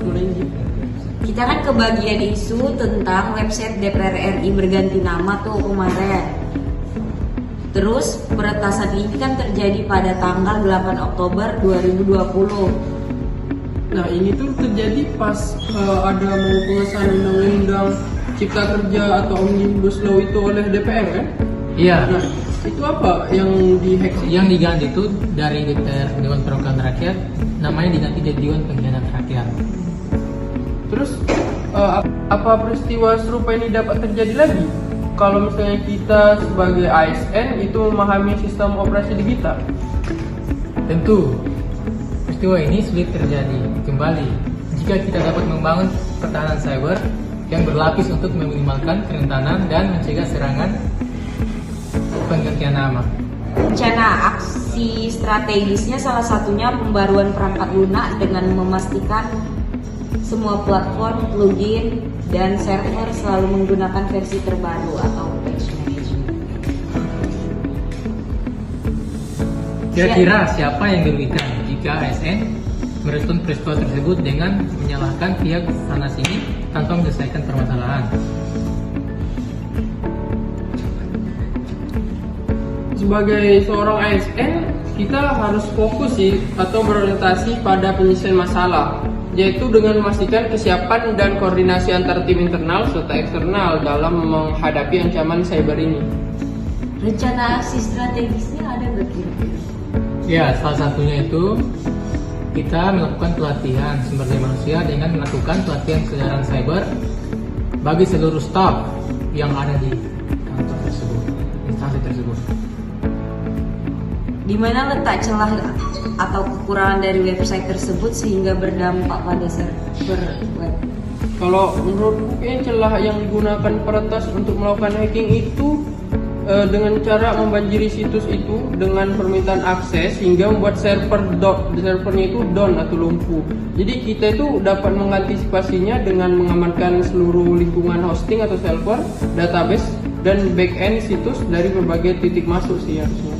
mulai. Kita kan kebagian isu tentang website DPR RI berganti nama tuh kemarin. Terus peretasan ini kan terjadi pada tanggal 8 Oktober 2020. Nah ini tuh terjadi pas ada mau pengesahan undang-undang Cipta Kerja atau Omnibus Law itu oleh DPR kan? Iya. Nah itu apa yang dihack? Yang diganti itu dari DPR Dewan Perwakilan Rakyat, namanya diganti jadi Dewan Pengkhianat Rakyat. Terus apa peristiwa serupa ini dapat terjadi lagi? Kalau misalnya kita sebagai ASN itu memahami sistem operasi digital. Tentu, peristiwa ini sulit terjadi kembali jika kita dapat membangun pertahanan cyber yang berlapis untuk meminimalkan kerentanan dan mencegah serangan penggantian nama. Rencana aksi strategisnya salah satunya pembaruan perangkat lunak dengan memastikan semua platform, plugin, dan server selalu menggunakan versi terbaru atau patch management. Kira-kira siapa yang dirugikan jika ASN merespon peristiwa tersebut dengan menyalahkan pihak sana sini tanpa menyelesaikan permasalahan? Sebagai seorang ASN, kita harus fokus sih atau berorientasi pada penyelesaian masalah, yaitu dengan memastikan kesiapan dan koordinasi antar tim internal serta eksternal dalam menghadapi ancaman cyber ini. Rencana aksi strategisnya ada nggak kira-kira? Ya, salah satunya itu kita melakukan pelatihan sumber daya manusia dengan melakukan pelatihan kesadaran cyber bagi seluruh staf yang ada di kantor tersebut, instansi tersebut. Di mana letak celah atau kekurangan dari website tersebut sehingga berdampak pada server web? Kalau menurutku kayaknya celah yang digunakan peretas untuk melakukan hacking itu dengan cara membanjiri situs itu dengan permintaan akses hingga membuat servernya itu down atau lumpuh. Jadi kita itu dapat mengantisipasinya dengan mengamankan seluruh lingkungan hosting atau server, database, dan backend situs dari berbagai titik masuk sih harusnya.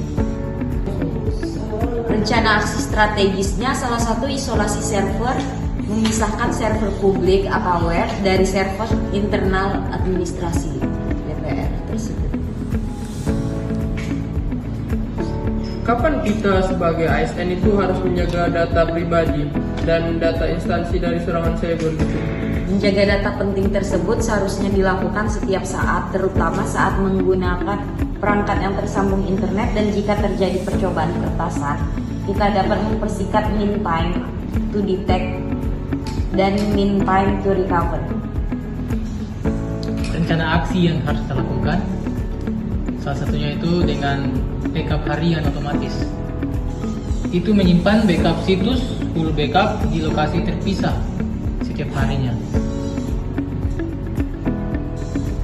Rencana aksi strategisnya salah satu isolasi server, memisahkan server publik atau web dari server internal administrasi DPR tersebut. Kapan kita sebagai ASN itu harus menjaga data pribadi dan data instansi dari serangan cyber itu? Menjaga data penting tersebut seharusnya dilakukan setiap saat, terutama saat menggunakan perangkat yang tersambung internet, dan jika terjadi percobaan peretasan, kita dapat mempersingkat mean time to detect dan mean time to recover. Rencana aksi yang harus kita lakukan salah satunya itu dengan backup harian otomatis. Itu menyimpan backup situs full backup di lokasi terpisah setiap harinya.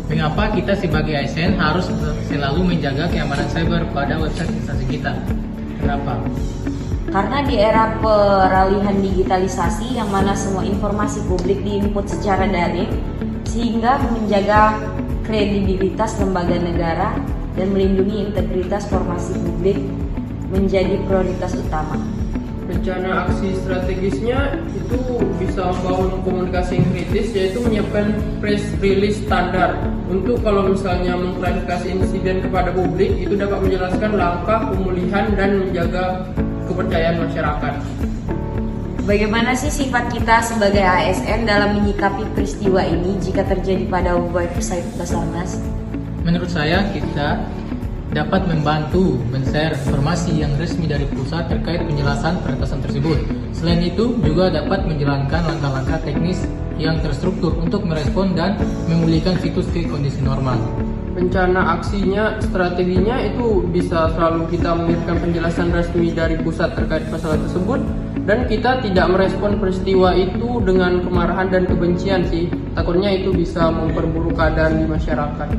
Mengapa kita sebagai ASN harus selalu menjaga keamanan cyber pada website instansi kita? Kenapa? Karena di era peralihan digitalisasi yang mana semua informasi publik diinput secara daring, sehingga menjaga kredibilitas lembaga negara dan melindungi integritas informasi publik menjadi prioritas utama. Rencana aksi strategisnya itu bisa membangun komunikasi yang kritis, yaitu menyiapkan press release standar untuk kalau misalnya mengklarifikasi insiden kepada publik, itu dapat menjelaskan langkah pemulihan dan menjaga kepercayaan masyarakat. Bagaimana sih sifat kita sebagai ASN dalam menyikapi peristiwa ini jika terjadi pada website Basarnas? Menurut saya kita dapat membantu men-share informasi yang resmi dari pusat terkait penjelasan peretasan tersebut. Selain itu juga dapat menjalankan langkah-langkah teknis yang terstruktur untuk merespon dan memulihkan situs ke kondisi normal. Rencana aksinya, strateginya itu bisa selalu kita mengirimkan penjelasan resmi dari pusat terkait masalah tersebut, dan kita tidak merespon peristiwa itu dengan kemarahan dan kebencian sih. Takutnya itu bisa memperburuk keadaan di masyarakat.